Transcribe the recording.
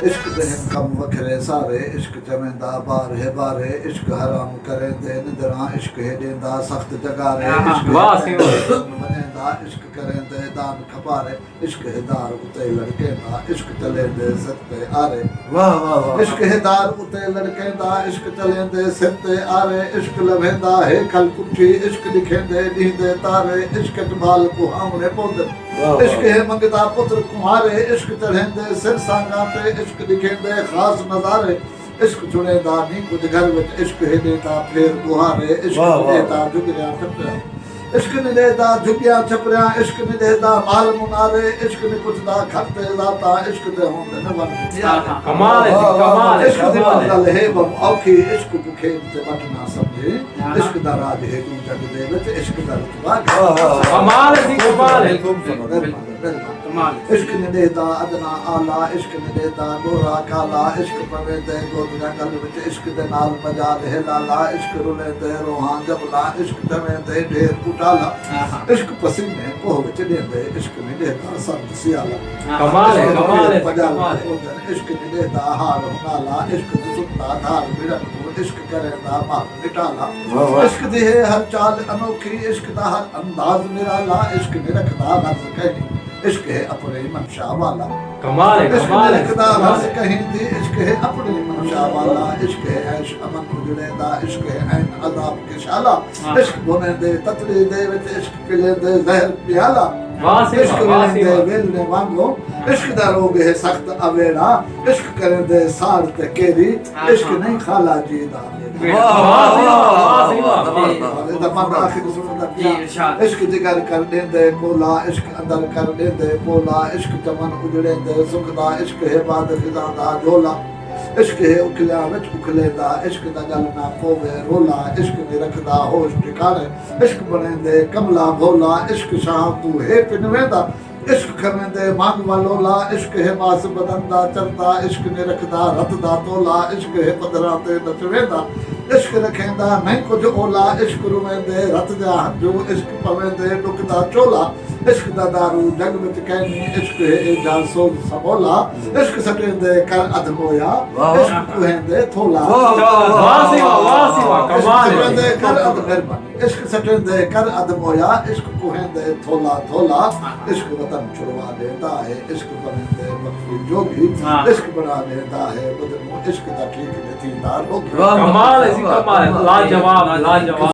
इश्क दे हिन कम वखरे सारे, इश्क चवेंदा बार है बारे, इश्क हराम करेंदे निदरा, इश्क हेडेंदा सख्त जगारे, इश्क वनेंदा, इश्क करेंदे दान खपारे, इश्क हिदार उते लड़केंदा, इश्क चलेंदे सिर ते आरे। वाह वाह वाह। इश्क हिदार उते लड़केंदा, इश्क चलेंदे सिर ते आरे, इश्क लभेंदा है खल कुठी, इश्क लिखेंदे नींदे तारे, इश्क कबाल को हमने पोंदे, इश्क है मंगदा पुत्र कुमारे, इश्क चढ़ेंदे सिर सांगाते, इश्क लिखेंदे खास नजारे, इश्क जुड़ेंदा नी कुछ घर विच, इश्क हेडेंदा फेर गुहारे, इश्क देता जुगरिया छपरिया, इश्क निदेदा झुगिया छपरिया, इश्क निदेदा माल मुनारे, इश्क निपुछदा खते जाता, इश्क दे होंदे न वन कमाल है कमाल है। इश्क दी मंगल है बम औखी, इश्क भुखे ते वट ना समझे, इश्क दा राज है तू जग दे विच, इश्क दा रुतबा कमाल है कमाल है। इश्क निदेदा अदना आला, इश्क निदेदा गोरा काला, इश्क पवेंदे गोद जंगल विच, इश्क दे नाल मजा दे लाला, इश्क रुलेंदे रोहां जबला, इश्क तवेंदे ढेर उटाला, इश्क पसीने पोह विच देंदे, इश्क निदेदा सर्द सियाला। कमाल है कमाल है कमाल कमाल है। इश्क निदेदा हार नाला, इश्क दे सुत्ता धार बिरन को, इश्क करेंदा मार मिटाला, इश्क दी है हर चाल अनोखी, इश्क दा हर अंदाज निराला, इश्क ने रखदा नज़ कहीं, इश्क है अपने मनशा वाला। कमाल है इश्क कमाल ने है रखदा नज़ कहीं दी, इश्क है अपने मनशा वाला, इश्क है ऐश अमन जुड़ेदा, इश्क है ऐन अज़ाब के शाला, इश्क बुने दे ततरी दे विच, इश्क पिले दे जहर प्याला, इश्क मिलंदे वेलने वांगो, इश्क दा रोग है सख्त अवेड़ा, इश्क करेंदे सार ते केरी, इश्क नहीं खाला जी दा इश्क जिगर कर देंदे कोला, इश्क अंदर कर देंदे पोला, इश्क चमन उजड़ेंदे सुख दा, इश्क है बाद फिजा दा झोला, इश्क है उखलिया विच उखलेंदा, इश्क दा गल ना पोवे रोला, इश्क ने रखदा होश ठिकाने, इश्क बनेंदे कमला भोला, इश्क शाह तू है पिनवेंदा, इश्क खवेंदे मांग वालोला, इश्क है मास बदंदा चरदा, इश्क ने रखदा रत दा तोला, इश्क है पदरां ते नचवेंदा, इश्क रखेंदा नहीं कुछ ओला, इश्क रुवेंदे रत जा हंजू, इश्क पवेंदे डुकदा चोला, इश्क दा दारू जग विच कहनी, इश्क है एजा सोल सबोला, इश्क सटेंदे कर अधमोया, इश्क कुहेंदे थोला, सटेंदे कर अध मेहरबानी, इश्क सटेंदे कर अधमोया, इश्क कुहेंदे थोला थोला, इश्क वतन छुड़वा देता है, इश्क बनेंदे मखफी जोगी, इश्क बना देता है बदनू, इश्क दा ठीक नहीं थींदा रोगी। कमाल है कमाल है। लाजवाब लाजवाब।